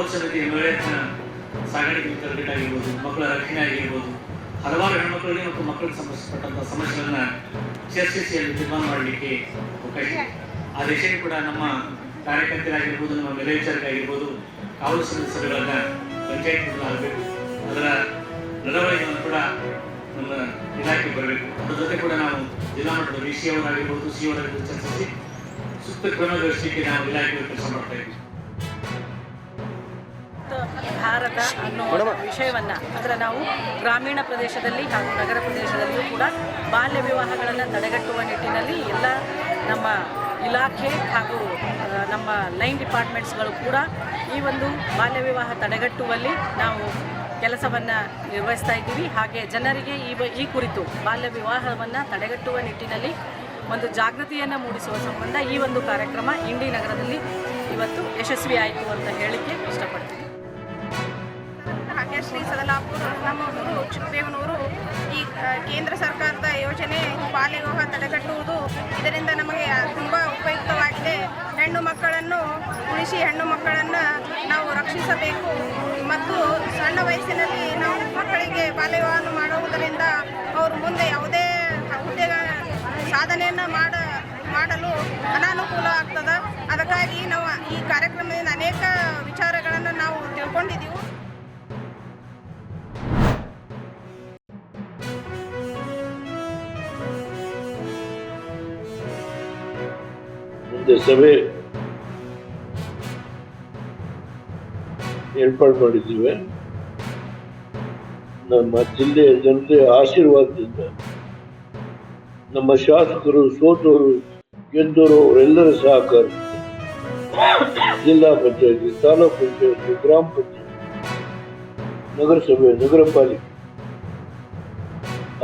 ಕಾವಲು ಸಮಿತಿ ಮಹಿಳೆಯರ ಸಾಗಾಣಿಕೆ ತರಬೇಟಾಗಿರ್ಬೋದು, ಮಕ್ಕಳ ರಕ್ಷಣೆ ಆಗಿರ್ಬೋದು, ಹಲವಾರು ಹೆಣ್ಮಕ್ಕಳಿಗೆ ಮತ್ತು ಮಕ್ಕಳಿಗೆ ಸಂಬಂಧಪಟ್ಟಂಥ ಸಮಸ್ಯೆಗಳನ್ನು ಚರ್ಚಿಸಿ ಅಲ್ಲಿ ತೀರ್ಮಾನ ಮಾಡಲಿಕ್ಕೆ ಅವಕಾಶ ಇದೆ. ಆ ದಿಶೆಗೆ ಕೂಡ ನಮ್ಮ ಕಾರ್ಯಕರ್ತರಾಗಿರ್ಬೋದು, ನಮ್ಮ ಮೇಲ್ವಿಚಾರಕರಾಗಿರ್ಬೋದು, ಕಾವಲು ಸಮಿತಿ ಸಭೆಗಳನ್ನು ಪಂಚಾಯತ್ ಆಗಬೇಕು. ಅದರ ನಡವಳಿಕೆಯನ್ನು ಕೂಡ ನಮ್ಮ ಇಲಾಖೆ ಬರಬೇಕು. ಅದರ ಜೊತೆ ಕೂಡ ನಾವು ಜಿಲ್ಲಾ ಮಟ್ಟದ VC ಅವರಾಗಿರ್ಬೋದು, CO ಅವರಾಗಿರ್ಬೋದು ಚರ್ಚಿಸಿ ಸೂಕ್ತ ಕ್ರಮಗೊಳಿಸಲಿಕ್ಕೆ ನಾವು ಇಲಾಖೆ ಕೆಲಸ ಮಾಡ್ತಾ ಇದ್ದೀವಿ. ಭಾರತ ಅನ್ನೋ ವಿಷಯವನ್ನು ಅಂದರೆ ನಾವು ಗ್ರಾಮೀಣ ಪ್ರದೇಶದಲ್ಲಿ ಹಾಗೂ ನಗರ ಪ್ರದೇಶದಲ್ಲಿಯೂ ಕೂಡ ಬಾಲ್ಯ ವಿವಾಹಗಳನ್ನು ತಡೆಗಟ್ಟುವ ನಿಟ್ಟಿನಲ್ಲಿ ಎಲ್ಲ ನಮ್ಮ ಇಲಾಖೆ ಹಾಗೂ ನಮ್ಮ ಲೈನ್ ಡಿಪಾರ್ಟ್ಮೆಂಟ್ಸ್ಗಳು ಕೂಡ ಈ ಒಂದು ಬಾಲ್ಯ ವಿವಾಹ ತಡೆಗಟ್ಟುವಲ್ಲಿ ನಾವು ಕೆಲಸವನ್ನು ನಿರ್ವಹಿಸ್ತಾ ಇದ್ದೀವಿ. ಹಾಗೆ ಜನರಿಗೆ ಈ ಕುರಿತು ಬಾಲ್ಯ ವಿವಾಹವನ್ನು ತಡೆಗಟ್ಟುವ ನಿಟ್ಟಿನಲ್ಲಿ ಒಂದು ಜಾಗೃತಿಯನ್ನು ಮೂಡಿಸುವ ಸಂಬಂಧ ಈ ಒಂದು ಕಾರ್ಯಕ್ರಮ ಇಂಡಿ ನಗರದಲ್ಲಿ ಇವತ್ತು ಯಶಸ್ವಿ ಆಯಿತು ಅಂತ ಹೇಳಲಿಕ್ಕೆ ಇಷ್ಟಪಡ್ತೀನಿ. ಭಾಗ್ಯಶ್ರೀ ಸದಲಾಪುರ, ನಮ್ಮ ಊರು ಚಿಕ್ಕಬೇವನೂರು. ಈ ಕೇಂದ್ರ ಸರ್ಕಾರದ ಯೋಜನೆ ಬಾಲ್ಯ ವಿವಾಹ ತಡೆಗಟ್ಟುವುದು, ಇದರಿಂದ ನಮಗೆ ತುಂಬ ಉಪಯುಕ್ತವಾಗಿದೆ. ಹೆಣ್ಣು ಮಕ್ಕಳನ್ನು ಉಳಿಸಿ ಹೆಣ್ಣು ಮಕ್ಕಳನ್ನು ನಾವು ರಕ್ಷಿಸಬೇಕು ಮತ್ತು ಸಣ್ಣ ವಯಸ್ಸಿನಲ್ಲಿ ನಾವು ಮಕ್ಕಳಿಗೆ ಬಾಲ್ಯ ವಿವಾಹ ಮಾಡುವುದರಿಂದ ಅವರು ಮುಂದೆ ಯಾವುದೇ ಹುದ್ದೆಗಳ ಸಾಧನೆಯನ್ನು ಮಾಡಲು ಅನಾನುಕೂಲ ಆಗ್ತದೆ. ಅದಕ್ಕಾಗಿ ನಾವು ಈ ಕಾರ್ಯಕ್ರಮದಿಂದ ಅನೇಕ ವಿಚಾರಗಳನ್ನು ನಾವು ತಿಳ್ಕೊಂಡಿದ್ದೀವಿ. ಮುಂದೆ ಸಭೆ ಏರ್ಪಾಡು ಮಾಡಿದ್ದೀವಿ. ನಮ್ಮ ಜಿಲ್ಲೆಯ ಜನತೆಯ ಆಶೀರ್ವಾದದಿಂದ ನಮ್ಮ ಶಾಸಕರು, ಸೋತವರು, ಗೆದ್ದವರು ಅವರೆಲ್ಲರ ಸಹಕಾರ, ಜಿಲ್ಲಾ ಪಂಚಾಯತಿ, ತಾಲೂಕು ಪಂಚಾಯತಿ, ಗ್ರಾಮ ಪಂಚಾಯತಿ, ನಗರಸಭೆ, ನಗರ ಪಾಲಿಕೆ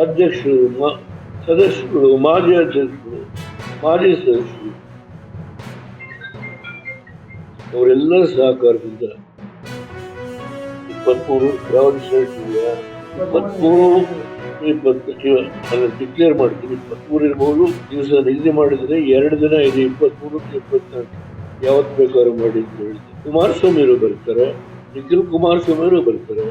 ಅಧ್ಯಕ್ಷರು, ಸದಸ್ಯರು, ಮಾಜಿ ಅಧ್ಯಕ್ಷರು, ಮಾಜಿ ಸದಸ್ಯರು ಅವರೆಲ್ಲರ ಸಹಕಾರದಿಂದ 23 ಡಿಕ್ಲೇರ್ ಮಾಡ್ತೀವಿ. 23 ಇರ್ಬೋದು, ದಿವಸ ನಿಗದಿ ಮಾಡಿದ್ರೆ 2 ದಿನ ಇದೆ, 23 24 ಯಾವತ್ತು ಬೇಕಾದ್ರೂ ಮಾಡಿ ಅಂತ ಹೇಳಿದೆ. ಕುಮಾರಸ್ವಾಮಿಯವರು ಬರ್ತಾರೆ, ನಿಖಿಲ್ ಕುಮಾರಸ್ವಾಮಿಯವರು ಬರ್ತಾರೆ,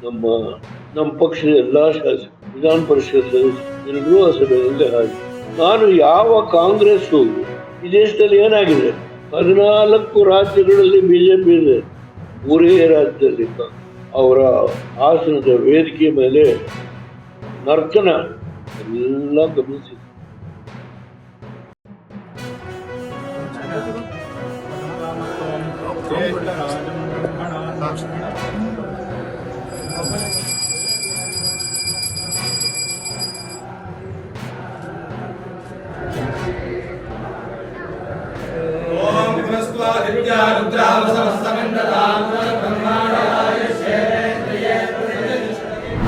ನಮ್ಮ ಪಕ್ಷದ ಎಲ್ಲಾ ಶಾಸಕರು, ವಿಧಾನ ಪರಿಷತ್ ಸದಸ್ಯರು ಎಲ್ಲರೂ ಆ ಸಭೆಯಲ್ಲಿ ಹಾಜರು. ನಾನು ಯಾವ ಕಾಂಗ್ರೆಸ್ ಈ ದೇಶದಲ್ಲಿ ಏನಾಗಿದೆ, 14 ರಾಜ್ಯಗಳಲ್ಲಿ ಬಿಜೆಪಿ ಇದೆ, 3 ರಾಜ್ಯದಲ್ಲಿ ಅವರ ಆಸನದ ವೇದಿಕೆ ಮೇಲೆ ನರ್ತನ ಎಲ್ಲ ಗಮನಿಸಿದೆ. ಓಂ